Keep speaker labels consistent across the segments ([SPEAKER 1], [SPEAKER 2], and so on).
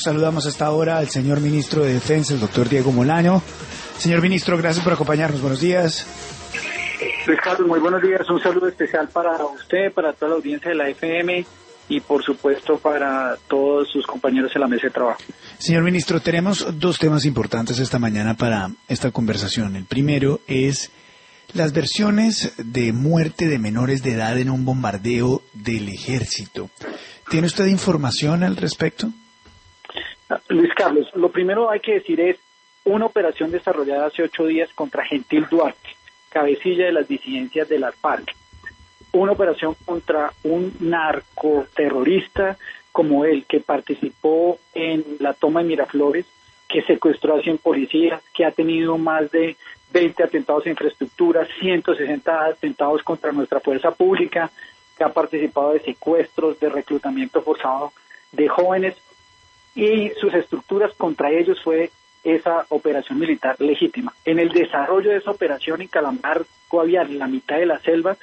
[SPEAKER 1] Saludamos hasta ahora al señor ministro de Defensa, el doctor Diego Molano. Señor ministro, gracias por acompañarnos. Buenos días.
[SPEAKER 2] Luis Carlos, muy buenos días. Un saludo especial para usted, para toda la audiencia de la FM y, por supuesto, para todos sus compañeros en la mesa de trabajo.
[SPEAKER 1] Señor ministro, tenemos dos temas importantes esta mañana para esta conversación. El primero es las versiones de muerte de menores de edad en un bombardeo del ejército. ¿Tiene usted información al respecto?
[SPEAKER 2] Luis Carlos, lo primero hay que decir es una operación desarrollada hace 8 días contra Gentil Duarte, cabecilla de las disidencias de las FARC. Una operación contra un narcoterrorista como él, que participó en la toma de Miraflores, que secuestró a 100 policías, que ha tenido más de 20 atentados a infraestructura, 160 atentados contra nuestra fuerza pública, que ha participado de secuestros, de reclutamiento forzado de jóvenes, y sus estructuras contra ellos fue esa operación militar legítima. En el desarrollo de esa operación en Calamar, Guaviare, en la mitad de la selva,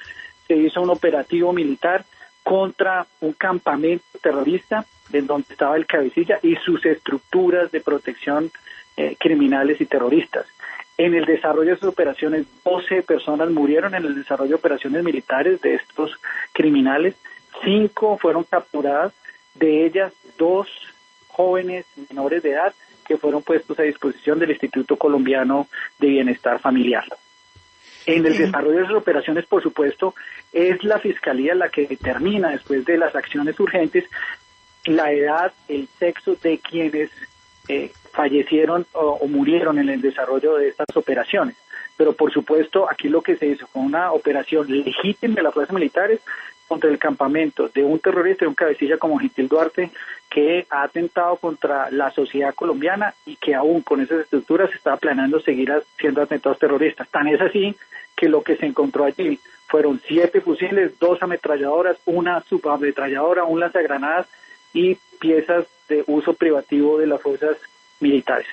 [SPEAKER 2] se hizo un operativo militar contra un campamento terrorista en donde estaba el cabecilla y sus estructuras de protección criminales y terroristas. En el desarrollo de esas operaciones, 12 personas murieron en el desarrollo de operaciones militares de estos criminales, 5 fueron capturadas, de ellas 2 jóvenes menores de edad que fueron puestos a disposición del Instituto Colombiano de Bienestar Familiar. En el desarrollo de esas operaciones, por supuesto, es la Fiscalía la que determina, después de las acciones urgentes, la edad, el sexo de quienes fallecieron o murieron en el desarrollo de estas operaciones. Pero, por supuesto, aquí lo que se hizo fue una operación legítima de las fuerzas militares contra el campamento de un terrorista, de un cabecilla como Gentil Duarte, que ha atentado contra la sociedad colombiana y que aún con esas estructuras estaba planeando seguir haciendo atentados terroristas. Tan es así que lo que se encontró allí fueron 7 fusiles, 2 ametralladoras, una subametralladora, un lanzagranadas y piezas de uso privativo de las fuerzas militares.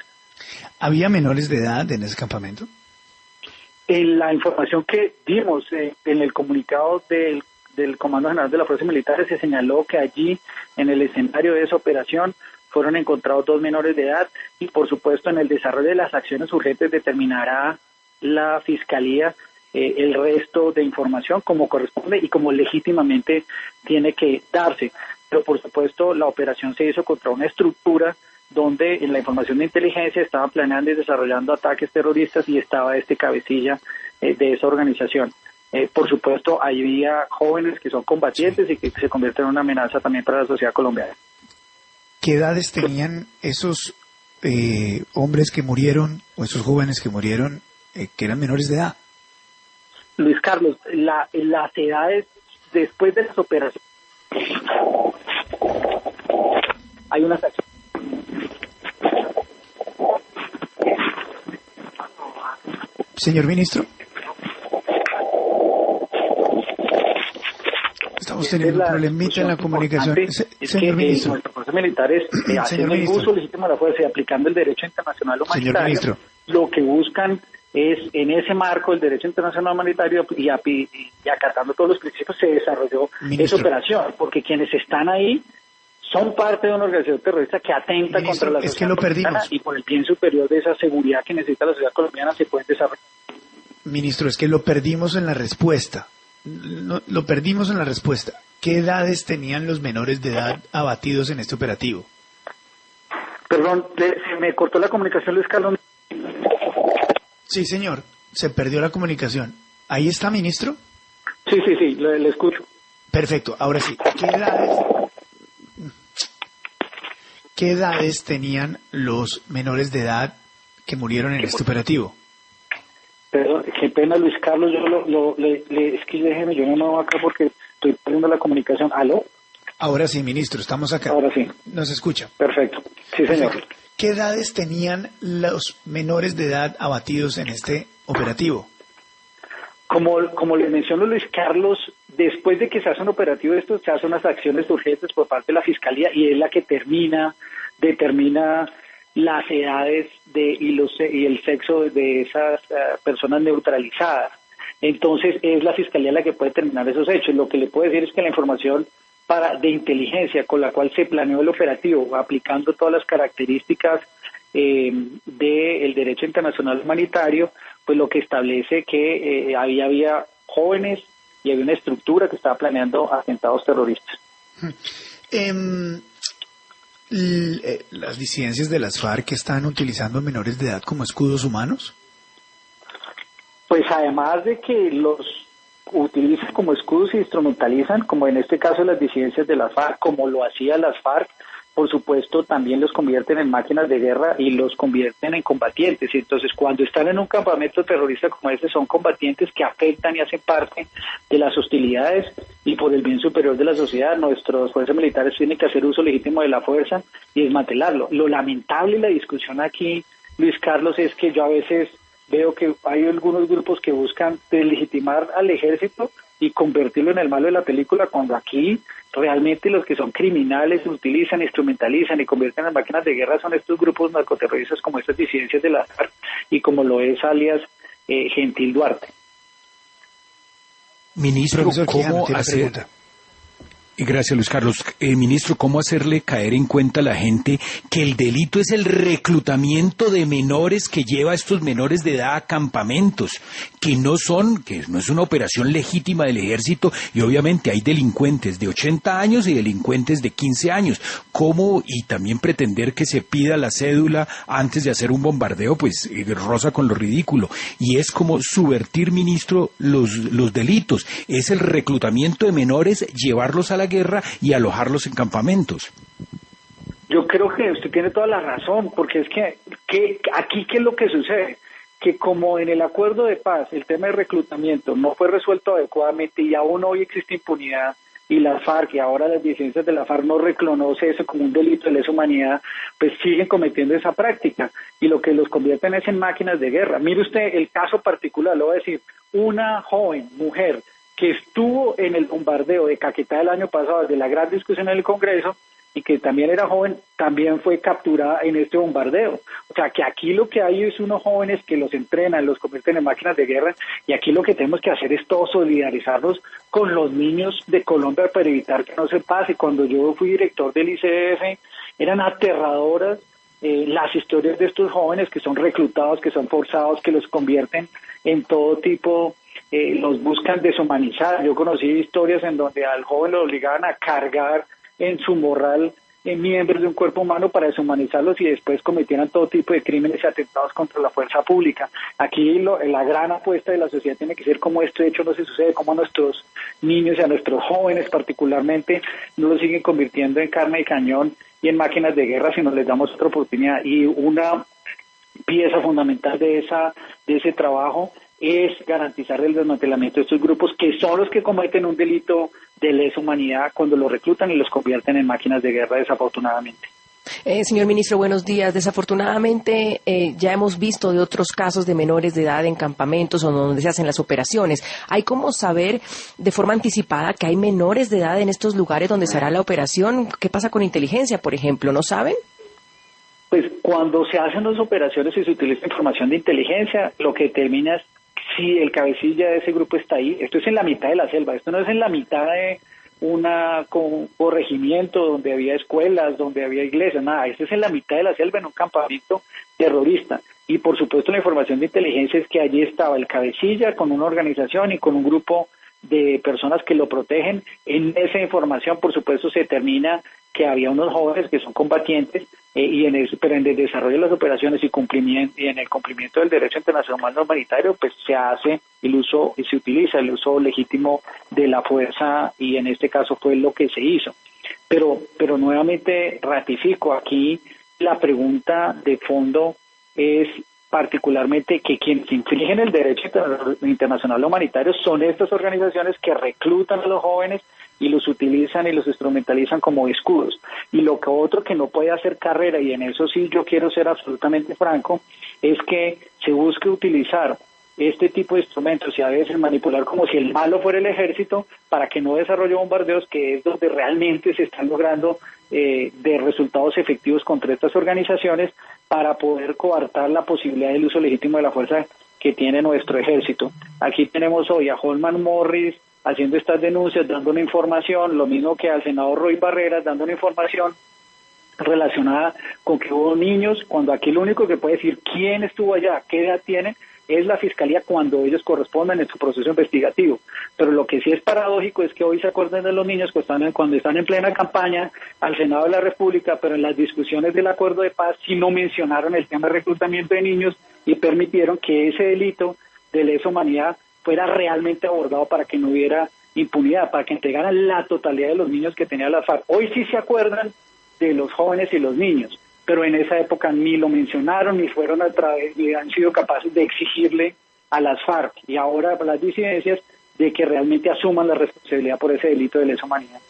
[SPEAKER 1] ¿Había menores de edad en ese campamento?
[SPEAKER 2] En la información que dimos en el comunicado del Comando General de las Fuerzas Militares se señaló que allí, en el escenario de esa operación, fueron encontrados 2 menores de edad y, por supuesto, en el desarrollo de las acciones urgentes determinará la Fiscalía el resto de información como corresponde y como legítimamente tiene que darse. Pero, por supuesto, la operación se hizo contra una estructura donde en la información de inteligencia estaban planeando y desarrollando ataques terroristas y estaba este cabecilla de esa organización. Por supuesto, había jóvenes que son combatientes y que se convierten en una amenaza también para la sociedad colombiana.
[SPEAKER 1] ¿Qué edades tenían esos hombres que murieron o esos jóvenes que murieron que eran menores de edad?
[SPEAKER 2] Luis Carlos, las edades después de las operaciones hay unas acciones.
[SPEAKER 1] Señor ministro. Estamos teniendo un problemita en la comunicación. Señor ministro.
[SPEAKER 2] Nuestras fuerzas militares haciendo el uso legítimo de la fuerza y aplicando el derecho internacional humanitario.
[SPEAKER 1] Señor ministro.
[SPEAKER 2] Lo que buscan es, en ese marco, el derecho internacional humanitario y acatando todos los principios, se desarrolló esa operación, porque quienes están ahí son parte de una organización terrorista que atenta contra la sociedad colombiana y por el bien superior de esa seguridad que necesita la sociedad colombiana se puede desarrollar.
[SPEAKER 1] Ministro, es que lo perdimos en la respuesta. Lo perdimos en la respuesta. ¿Qué edades tenían los menores de edad abatidos en este operativo?
[SPEAKER 2] Perdón, se me cortó la comunicación, Luis Carlos.
[SPEAKER 1] Sí, señor, se perdió la comunicación. ¿Ahí está, ministro?
[SPEAKER 2] Sí, le escucho.
[SPEAKER 1] Perfecto, ahora sí. ¿Qué edades tenían los menores de edad que murieron en este operativo?
[SPEAKER 2] Perdón, qué pena, Luis Carlos, es que déjeme, yo no me voy acá porque estoy perdiendo la comunicación. ¿Aló?
[SPEAKER 1] Ahora sí, ministro, estamos acá.
[SPEAKER 2] Ahora sí.
[SPEAKER 1] ¿Nos escucha?
[SPEAKER 2] Perfecto. Sí, señor.
[SPEAKER 1] Perfecto. ¿Qué edades tenían los menores de edad abatidos en este operativo?
[SPEAKER 2] Como le menciono, Luis Carlos, después de que se hace un operativo de estos, se hacen unas acciones urgentes por parte de la Fiscalía y es la que determina las edades y el sexo de esas personas neutralizadas. Entonces, es la Fiscalía la que puede determinar esos hechos. Lo que le puedo decir es que la información de inteligencia con la cual se planeó el operativo, aplicando todas las características del derecho internacional humanitario, pues lo que establece que había jóvenes y había una estructura que estaba planeando atentados terroristas.
[SPEAKER 1] ¿Las disidencias de las FARC están utilizando menores de edad como escudos humanos?
[SPEAKER 2] Pues además de que los utilizan como escudos y instrumentalizan, como en este caso las disidencias de las FARC, como lo hacía las FARC, por supuesto también los convierten en máquinas de guerra y los convierten en combatientes. Y entonces cuando están en un campamento terrorista como este, son combatientes que afectan y hacen parte de las hostilidades, y por el bien superior de la sociedad nuestras fuerzas militares tienen que hacer uso legítimo de la fuerza y desmantelarlo. Lo lamentable en la discusión aquí, Luis Carlos, es que yo a veces veo que hay algunos grupos que buscan deslegitimar al ejército y convertirlo en el malo de la película, cuando aquí realmente los que son criminales utilizan, instrumentalizan y convierten en máquinas de guerra son estos grupos narcoterroristas, como estas disidencias de la FARC y como lo es alias Gentil Duarte.
[SPEAKER 3] Ministro, ¿cómo hacer? Gracias, Luis Carlos. Ministro, ¿cómo hacerle caer en cuenta a la gente que el delito es el reclutamiento de menores que lleva a estos menores de edad a campamentos, que no es una operación legítima del ejército, y obviamente hay delincuentes de 80 años y delincuentes de 15 años? ¿Cómo? Y también pretender que se pida la cédula antes de hacer un bombardeo, pues roza con lo ridículo. Y es como subvertir, ministro, los delitos. Es el reclutamiento de menores, llevarlos a la guerra y alojarlos en campamentos.
[SPEAKER 2] Yo creo que usted tiene toda la razón, porque es que aquí ¿qué es lo que sucede? Que como en el acuerdo de paz el tema de reclutamiento no fue resuelto adecuadamente y aún hoy existe impunidad, y la FARC y ahora las disidencias de la FARC no reconoce eso como un delito de lesa humanidad, pues siguen cometiendo esa práctica y lo que los convierten es en máquinas de guerra. Mire usted el caso particular, lo voy a decir, una joven mujer que estuvo en el bombardeo de Caquetá el año pasado, de la gran discusión en el Congreso, y que también era joven, también fue capturada en este bombardeo. O sea, que aquí lo que hay es unos jóvenes que los entrenan, los convierten en máquinas de guerra, y aquí lo que tenemos que hacer es todos solidarizarnos con los niños de Colombia para evitar que no se pase. Cuando yo fui director del ICF, eran aterradoras las historias de estos jóvenes que son reclutados, que son forzados, que los convierten en todo tipo, los buscan deshumanizar. Yo conocí historias en donde al joven lo obligaban a cargar en su morral miembros de un cuerpo humano para deshumanizarlos y después cometieran todo tipo de crímenes y atentados contra la fuerza pública. Aquí la gran apuesta de la sociedad tiene que ser cómo este hecho no se sucede, cómo a nuestros niños y a nuestros jóvenes particularmente no los siguen convirtiendo en carne de cañón y en máquinas de guerra si no les damos otra oportunidad. Y una pieza fundamental de ese trabajo es garantizar el desmantelamiento de estos grupos, que son los que cometen un delito de lesa humanidad cuando los reclutan y los convierten en máquinas de guerra, desafortunadamente.
[SPEAKER 4] Señor ministro, buenos días. Desafortunadamente, ya hemos visto de otros casos de menores de edad en campamentos o donde se hacen las operaciones. ¿Hay cómo saber de forma anticipada que hay menores de edad en estos lugares donde se hará la operación? ¿Qué pasa con inteligencia, por ejemplo? ¿No saben?
[SPEAKER 2] Pues cuando se hacen las operaciones y se utiliza información de inteligencia, lo que determina es si el cabecilla de ese grupo está ahí. Esto es en la mitad de la selva, esto no es en la mitad de un corregimiento donde había escuelas, donde había iglesias, nada, esto es en la mitad de la selva, en un campamento terrorista. Y por supuesto la información de inteligencia es que allí estaba el cabecilla con una organización y con un grupo de personas que lo protegen. En esa información, por supuesto, se determina que había unos jóvenes que son combatientes, pero en el desarrollo de las operaciones y en el cumplimiento del derecho internacional humanitario, pues se hace el uso y se utiliza el uso legítimo de la fuerza, y en este caso fue lo que se hizo. Pero nuevamente ratifico aquí, la pregunta de fondo es particularmente que quienes infringen el derecho internacional humanitario son estas organizaciones que reclutan a los jóvenes y los utilizan y los instrumentalizan como escudos. Y lo que otro que no puede hacer carrera, y en eso sí yo quiero ser absolutamente franco, es que se busque utilizar este tipo de instrumentos y a veces manipular como si el malo fuera el ejército para que no desarrolle bombardeos, que es donde realmente se están logrando de resultados efectivos contra estas organizaciones, para poder coartar la posibilidad del uso legítimo de la fuerza que tiene nuestro ejército. Aquí tenemos hoy a Holman Morris, haciendo estas denuncias, dando una información, lo mismo que al senador Roy Barreras, dando una información relacionada con que hubo niños, cuando aquí lo único que puede decir quién estuvo allá, qué edad tienen, es la Fiscalía cuando ellos correspondan en su proceso investigativo. Pero lo que sí es paradójico es que hoy se acuerden de los niños cuando están en plena campaña al Senado de la República, pero en las discusiones del acuerdo de paz sí no mencionaron el tema de reclutamiento de niños y permitieron que ese delito de lesa humanidad fuera realmente abordado para que no hubiera impunidad, para que entregaran la totalidad de los niños que tenía la FARC. Hoy sí se acuerdan de los jóvenes y los niños, pero en esa época ni lo mencionaron, ni han sido capaces de exigirle a las FARC y ahora a las disidencias de que realmente asuman la responsabilidad por ese delito de lesa humanidad.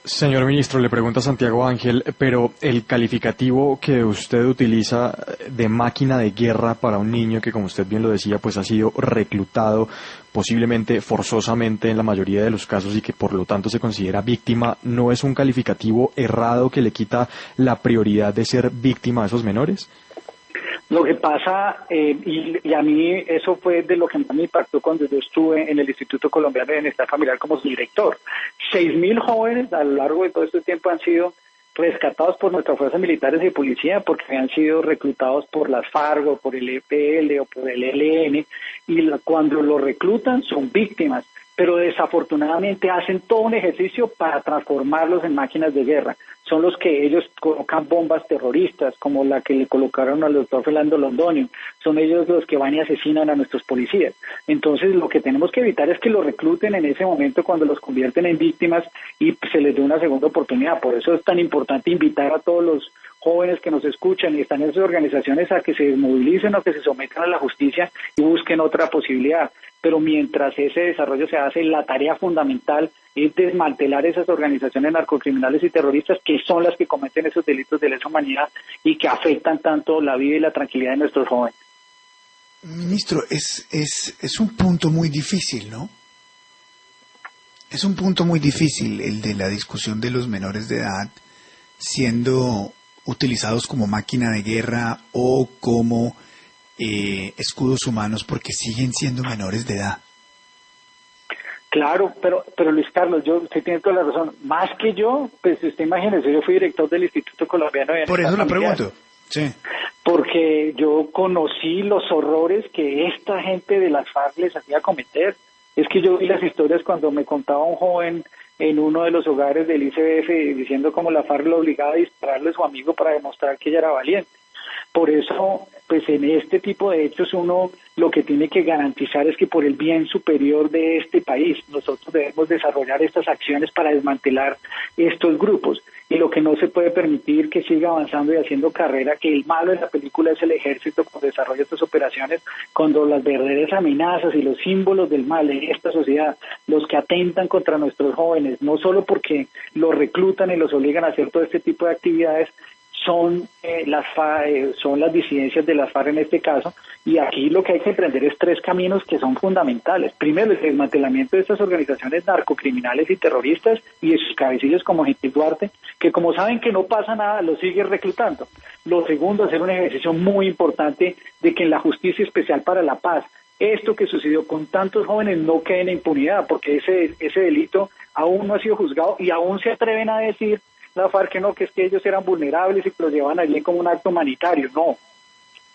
[SPEAKER 5] Señor ministro, le pregunta Santiago Ángel, pero el calificativo que usted utiliza de máquina de guerra para un niño que, como usted bien lo decía, pues ha sido reclutado posiblemente forzosamente en la mayoría de los casos y que por lo tanto se considera víctima, ¿no es un calificativo errado que le quita la prioridad de ser víctima a esos menores?
[SPEAKER 2] Lo que pasa, y a mí eso fue de lo que más me impactó cuando yo estuve en el Instituto Colombiano de Bienestar Familiar como su director. 6.000 jóvenes a lo largo de todo este tiempo han sido rescatados por nuestras fuerzas militares y policía porque habían sido reclutados por las FARC o por el EPL o por el ELN y cuando los reclutan son víctimas, pero desafortunadamente hacen todo un ejercicio para transformarlos en máquinas de guerra. Son los que ellos colocan bombas terroristas, como la que le colocaron al doctor Philando Londoño. Son ellos los que van y asesinan a nuestros policías. Entonces, lo que tenemos que evitar es que los recluten en ese momento cuando los convierten en víctimas y se les dé una segunda oportunidad. Por eso es tan importante invitar a todos los jóvenes que nos escuchan y están en esas organizaciones a que se desmovilicen o que se sometan a la justicia y busquen otra posibilidad. Pero mientras ese desarrollo se hace, la tarea fundamental es desmantelar esas organizaciones narcocriminales y terroristas que son las que cometen esos delitos de lesa humanidad y que afectan tanto la vida y la tranquilidad de nuestros jóvenes.
[SPEAKER 1] Ministro, es un punto muy difícil, ¿no? Es un punto muy difícil el de la discusión de los menores de edad siendo utilizados como máquina de guerra o como escudos humanos porque siguen siendo menores de edad.
[SPEAKER 2] Claro, pero Luis Carlos, usted tiene toda la razón. Más que yo, pues usted imagínese, yo fui director del Instituto Colombiano de
[SPEAKER 1] Bienestar Familiar. Por eso lo pregunto, sí.
[SPEAKER 2] Porque yo conocí los horrores que esta gente de las FARC les hacía cometer. Es que yo vi las historias cuando me contaba un joven en uno de los hogares del ICBF diciendo cómo la FARC lo obligaba a dispararle a su amigo para demostrar que ella era valiente. Por eso, pues en este tipo de hechos uno lo que tiene que garantizar es que por el bien superior de este país nosotros debemos desarrollar estas acciones para desmantelar estos grupos. Y lo que no se puede permitir que siga avanzando y haciendo carrera, que el malo de la película es el ejército cuando desarrolla estas operaciones, cuando las verdaderas amenazas y los símbolos del mal en esta sociedad, los que atentan contra nuestros jóvenes, no solo porque los reclutan y los obligan a hacer todo este tipo de actividades, son las disidencias de las FARC en este caso, y aquí lo que hay que emprender es 3 caminos que son fundamentales. Primero, el desmantelamiento de estas organizaciones narcocriminales y terroristas y de sus cabecillas como Gentil Duarte, que como saben que no pasa nada, los sigue reclutando. Lo segundo, hacer un ejercicio muy importante de que en la Justicia Especial para la Paz, esto que sucedió con tantos jóvenes no quede en impunidad, porque ese delito aún no ha sido juzgado y aún se atreven a decir la FARC que es que ellos eran vulnerables y que los llevan allí como un acto humanitario. No,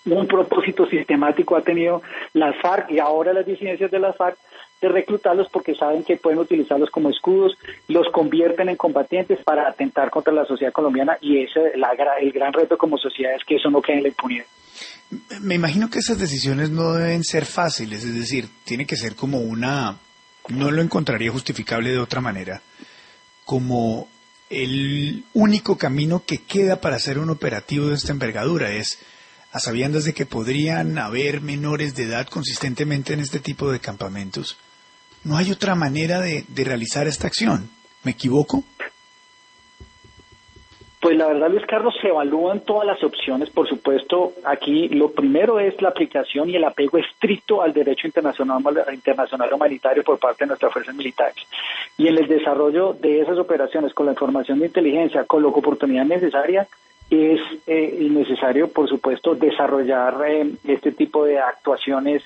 [SPEAKER 2] un propósito sistemático ha tenido las FARC y ahora las disidencias de las FARC de reclutarlos porque saben que pueden utilizarlos como escudos, los convierten en combatientes para atentar contra la sociedad colombiana y el gran reto como sociedad es que eso no quede en la impunidad.
[SPEAKER 1] Me imagino que esas decisiones no deben ser fáciles, es decir, tiene que ser como no lo encontraría justificable de otra manera, como el único camino que queda para hacer un operativo de esta envergadura es a sabiendas de que podrían haber menores de edad consistentemente en este tipo de campamentos. ¿No hay otra manera de realizar esta acción? ¿Me equivoco?
[SPEAKER 2] Pues la verdad, Luis Carlos, se evalúan todas las opciones. Por supuesto, aquí lo primero es la aplicación y el apego estricto al derecho internacional humanitario por parte de nuestras fuerzas militares. Y en el desarrollo de esas operaciones, con la información de inteligencia, con la oportunidad necesaria, es necesario, por supuesto, desarrollar este tipo de actuaciones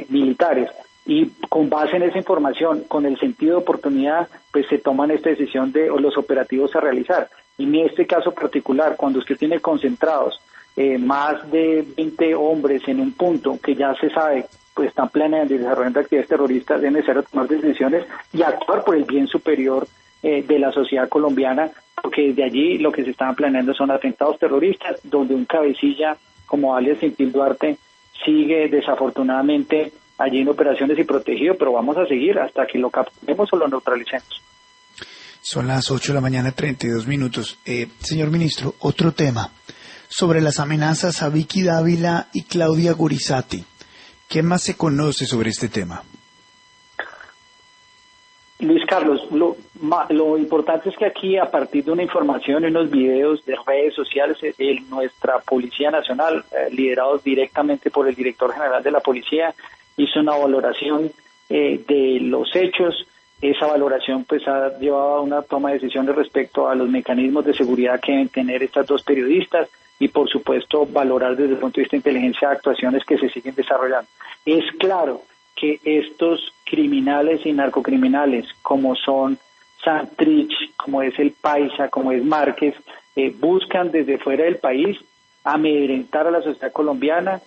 [SPEAKER 2] militares. Y con base en esa información, con el sentido de oportunidad, pues se toman esta decisión de los operativos a realizar. Y en este caso particular, cuando usted tiene concentrados más de 20 hombres en un punto que ya se sabe, pues están planeando y desarrollando actividades terroristas, es necesario tomar decisiones y actuar por el bien superior de la sociedad colombiana, porque desde allí lo que se estaban planeando son atentados terroristas, donde un cabecilla como alias Gentil Duarte sigue desafortunadamente allí en operaciones y protegido, pero vamos a seguir hasta que lo capturemos o lo neutralicemos.
[SPEAKER 1] Son las 8:32 a.m. Señor ministro, otro tema sobre las amenazas a Vicky Dávila y Claudia Gorizati. ¿Qué más se conoce sobre este tema?
[SPEAKER 2] Luis Carlos, lo importante es que aquí, a partir de una información y unos videos de redes sociales, nuestra Policía Nacional, liderados directamente por el director general de la Policía, hizo una valoración de los hechos. Esa valoración pues ha llevado a una toma de decisiones respecto a los mecanismos de seguridad que deben tener estas dos periodistas y por supuesto valorar desde el punto de vista de inteligencia actuaciones que se siguen desarrollando. Es claro que estos criminales y narcocriminales como son Santrich, como es el Paisa, como es Márquez, buscan desde fuera del país amedrentar a la sociedad colombiana,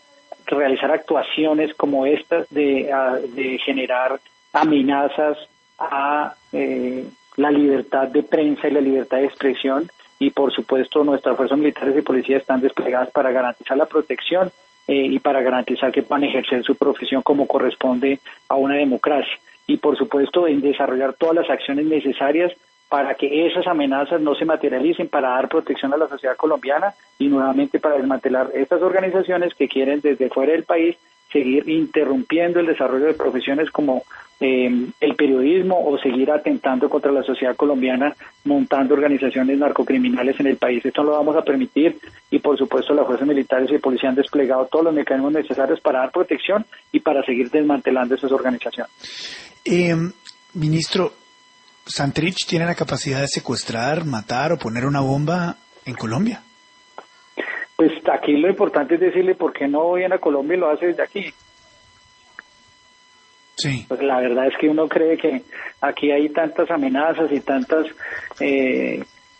[SPEAKER 2] realizar actuaciones como estas de generar amenazas a la libertad de prensa y la libertad de expresión, y por supuesto nuestras fuerzas militares y policías están desplegadas para garantizar la protección y para garantizar que puedan ejercer su profesión como corresponde a una democracia, y por supuesto en desarrollar todas las acciones necesarias para que esas amenazas no se materialicen, para dar protección a la sociedad colombiana y nuevamente para desmantelar estas organizaciones que quieren desde fuera del país seguir interrumpiendo el desarrollo de profesiones como el periodismo o seguir atentando contra la sociedad colombiana montando organizaciones narcocriminales en el país. Esto no lo vamos a permitir y por supuesto las fuerzas militares y policía han desplegado todos los mecanismos necesarios para dar protección y para seguir desmantelando esas organizaciones.
[SPEAKER 1] Ministro, ¿Santrich tiene la capacidad de secuestrar, matar o poner una bomba en Colombia?
[SPEAKER 2] Pues aquí lo importante es decirle por qué no viene a Colombia y lo hace desde aquí.
[SPEAKER 1] Sí.
[SPEAKER 2] Pues la verdad es que uno cree que aquí hay tantas amenazas y tantas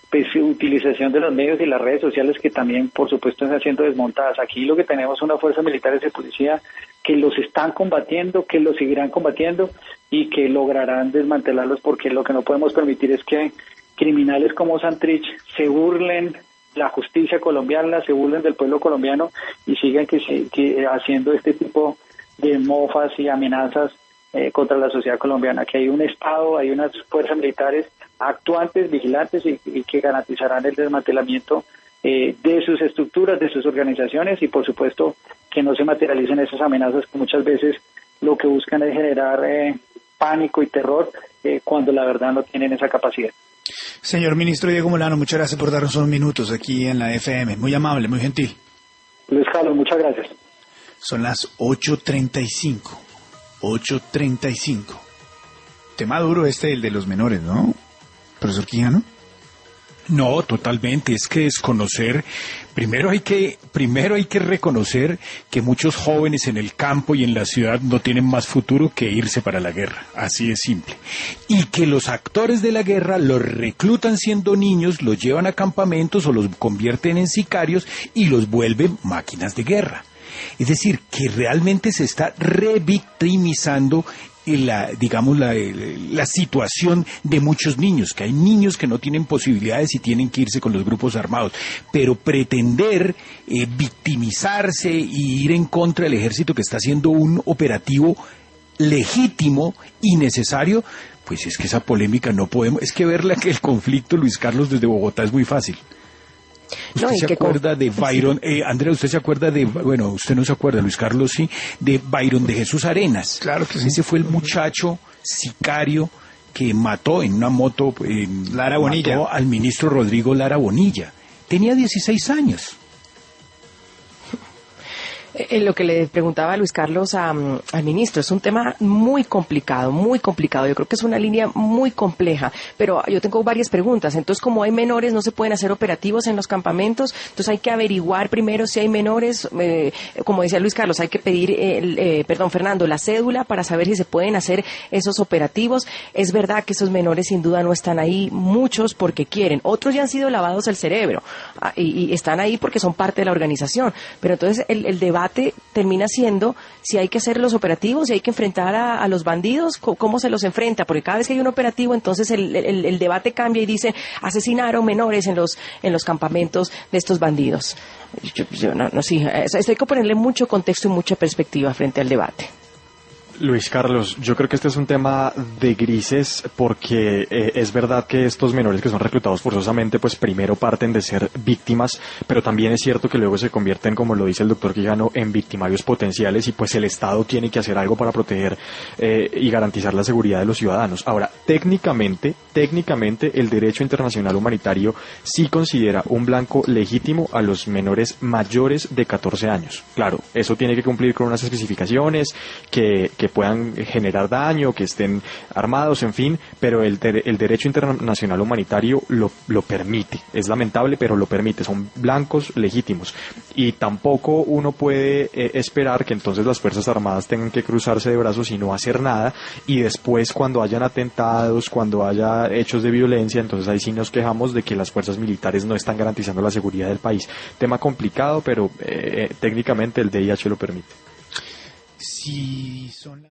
[SPEAKER 2] pues utilización de los medios y las redes sociales que también por supuesto están siendo desmontadas. Aquí lo que tenemos son una fuerza militar y policía que los están combatiendo, que los seguirán combatiendo y que lograrán desmantelarlos, porque lo que no podemos permitir es que criminales como Santrich se burlen la justicia colombiana, se burlen del pueblo colombiano y sigan que haciendo este tipo de mofas y amenazas contra la sociedad colombiana. Que hay un Estado, hay unas fuerzas militares actuantes, vigilantes y que garantizarán el desmantelamiento de sus estructuras, de sus organizaciones y por supuesto que no se materialicen esas amenazas que muchas veces lo que buscan es generar pánico y terror cuando la verdad no tienen esa capacidad.
[SPEAKER 1] Señor ministro Diego Molano, muchas gracias por darnos unos minutos aquí en la FM. Muy amable, muy gentil.
[SPEAKER 2] Luis Carlos, muchas gracias.
[SPEAKER 1] Son las 8:35. 8:35. Tema duro el de los menores, ¿no, profesor Quijano?
[SPEAKER 3] No, totalmente, es que desconocer, primero hay que reconocer que muchos jóvenes en el campo y en la ciudad no tienen más futuro que irse para la guerra, así de simple. Y que los actores de la guerra los reclutan siendo niños, los llevan a campamentos o los convierten en sicarios y los vuelven máquinas de guerra. Es decir, que realmente se está revictimizando la situación de muchos niños, que hay niños que no tienen posibilidades y tienen que irse con los grupos armados, pero pretender victimizarse y ir en contra del ejército que está haciendo un operativo legítimo y necesario, pues es que esa polémica no podemos, es que verla que el conflicto, Luis Carlos, desde Bogotá es muy fácil. ¿Usted se acuerda de Byron? Andrea, ¿usted se acuerda de, bueno, usted no se acuerda, Luis Carlos sí, de Byron de Jesús Arenas?
[SPEAKER 1] Claro que sí.
[SPEAKER 3] Ese fue el muchacho sicario que mató en una moto,
[SPEAKER 1] Lara Bonilla,
[SPEAKER 3] mató al ministro Rodrigo Lara Bonilla. Tenía 16 años.
[SPEAKER 4] Lo que le preguntaba a Luis Carlos al ministro, es un tema muy complicado, muy complicado. Yo creo que es una línea muy compleja, pero yo tengo varias preguntas. Entonces, como hay menores, no se pueden hacer operativos en los campamentos, entonces hay que averiguar primero si hay menores, como decía Luis Carlos, hay que pedir, Fernando, la cédula para saber si se pueden hacer esos operativos. Es verdad que esos menores sin duda no están ahí, muchos porque quieren, otros ya han sido lavados el cerebro y están ahí porque son parte de la organización, pero entonces el debate termina siendo si hay que hacer los operativos, si hay que enfrentar a los bandidos, cómo se los enfrenta, porque cada vez que hay un operativo, entonces el debate cambia y dicen asesinaron menores en los campamentos de estos bandidos. Esto hay que ponerle mucho contexto y mucha perspectiva frente al debate.
[SPEAKER 5] Luis Carlos, yo creo que este es un tema de grises porque es verdad que estos menores que son reclutados forzosamente, pues primero parten de ser víctimas, pero también es cierto que luego se convierten, como lo dice el doctor Quijano, en victimarios potenciales y pues el Estado tiene que hacer algo para proteger y garantizar la seguridad de los ciudadanos. Ahora, técnicamente, el derecho internacional humanitario sí considera un blanco legítimo a los menores mayores de 14 años. Claro, eso tiene que cumplir con unas especificaciones que puedan generar daño, que estén armados, en fin, pero el derecho internacional humanitario lo permite. Es lamentable, pero lo permite. Son blancos legítimos. Y tampoco uno puede esperar que entonces las Fuerzas Armadas tengan que cruzarse de brazos y no hacer nada, y después cuando hayan atentados, cuando haya hechos de violencia, entonces ahí sí nos quejamos de que las fuerzas militares no están garantizando la seguridad del país. Tema complicado, pero técnicamente el DIH lo permite.
[SPEAKER 1] Si son